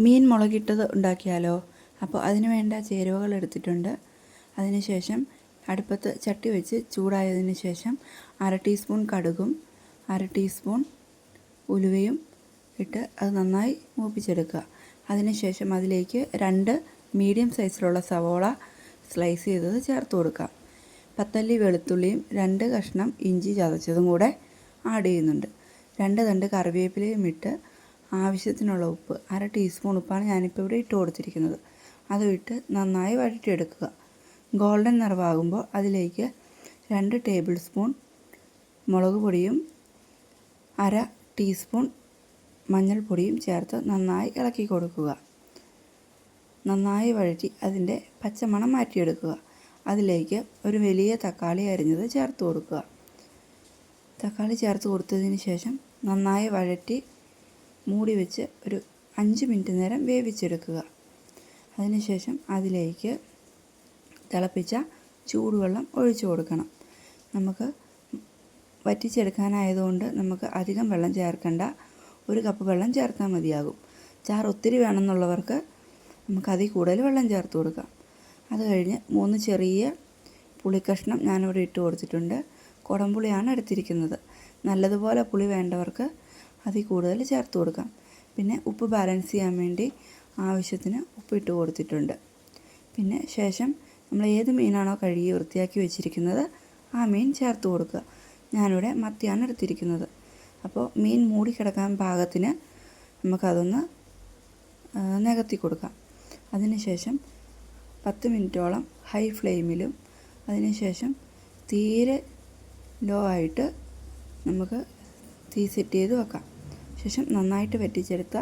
മീൻ മുളകിട്ടത് ഉണ്ടാക്കിയാലോ? അപ്പോൾ അതിന് വേണ്ട ചേരുവകൾ എടുത്തിട്ടുണ്ട്. അതിനുശേഷം അടുപ്പത്ത് ചട്ടി വെച്ച് ചൂടായതിന് ശേഷം 1/2 ടീസ്പൂൺ കടുകും 1/2 ടീസ്പൂൺ ഉലുവയും ഇട്ട് അത് നന്നായി മൂപ്പിച്ചെടുക്കുക. അതിനുശേഷം അതിലേക്ക് 2 മീഡിയം സൈസിലുള്ള സവോള സ്ലൈസ് ചെയ്തത് ചേർത്ത് കൊടുക്കാം. 10 അല്ലി വെളുത്തുള്ളിയും 2 കഷ്ണം ഇഞ്ചി ചതച്ചതും കൂടെ ആഡ് ചെയ്യുന്നുണ്ട്. 2 തണ്ട് കറിവേപ്പിലയും ഇട്ട് ആവശ്യത്തിനുള്ള ഉപ്പ് 1/2 ടീസ്പൂൺ ഉപ്പാണ് ഞാനിപ്പോൾ ഇവിടെ ഇട്ട് കൊടുത്തിരിക്കുന്നത്. അതും ഇട്ട് നന്നായി വഴറ്റിയെടുക്കുക. ഗോൾഡൻ നിറമാകുമ്പോൾ അതിലേക്ക് 2 ടേബിൾ സ്പൂൺ മുളക് പൊടിയും 1/2 ടീസ്പൂൺ മഞ്ഞൾപ്പൊടിയും ചേർത്ത് നന്നായി ഇളക്കി കൊടുക്കുക. നന്നായി വഴറ്റി അതിൻ്റെ പച്ചമണം മാറ്റിയെടുക്കുക. അതിലേക്ക് ഒരു വലിയ തക്കാളി അരിഞ്ഞത് ചേർത്ത് കൊടുക്കുക. തക്കാളി ചേർത്ത് കൊടുത്തതിന് ശേഷം നന്നായി വഴറ്റി മൂടി വെച്ച് ഒരു 5 മിനിറ്റ് നേരം വേവിച്ചെടുക്കുക. അതിനുശേഷം അതിലേക്ക് തിളപ്പിച്ച ചൂടുവെള്ളം ഒഴിച്ചു കൊടുക്കണം. നമുക്ക് വറ്റിച്ചെടുക്കാനായതുകൊണ്ട് നമുക്ക് അധികം വെള്ളം ചേർക്കേണ്ട, 1 കപ്പ് വെള്ളം ചേർത്താൽ മതിയാകും. ചാറ് ഒത്തിരി വേണമെന്നുള്ളവർക്ക് നമുക്ക് അതിൽ കൂടുതൽ വെള്ളം ചേർത്ത് കൊടുക്കാം. അത് കഴിഞ്ഞ് 3 ചെറിയ പുളിക്കഷ്ണം ഞാനിവിടെ ഇട്ട് കൊടുത്തിട്ടുണ്ട്. കുടംപുളിയാണ് എടുത്തിരിക്കുന്നത്. നല്ലതുപോലെ പുളി വേണ്ടവർക്ക് അതിൽ കൂടുതൽ ചേർത്ത് കൊടുക്കാം. പിന്നെ ഉപ്പ് ബാലൻസ് ചെയ്യാൻ വേണ്ടി ആവശ്യത്തിന് ഉപ്പിട്ട് കൊടുത്തിട്ടുണ്ട്. പിന്നെ ശേഷം നമ്മൾ ഏത് മീനാണോ കഴുകി വൃത്തിയാക്കി വെച്ചിരിക്കുന്നത് ആ മീൻ ചേർത്ത് കൊടുക്കുക. ഞാനിവിടെ മത്തിയാണ് എടുത്തിരിക്കുന്നത്. അപ്പോൾ മീൻ മൂടിക്കിടക്കാൻ പാകത്തിന് നമുക്കതൊന്ന് നികത്തി കൊടുക്കാം. അതിനുശേഷം 10 മിനിറ്റോളം ഹൈ ഫ്ലെയിമിലും അതിനുശേഷം തീരെ ലോ ആയിട്ട് നമുക്ക് തീ സെറ്റ് ചെയ്ത് വെക്കാം. ശേഷം നന്നായിട്ട് വറ്റിച്ചെടുത്ത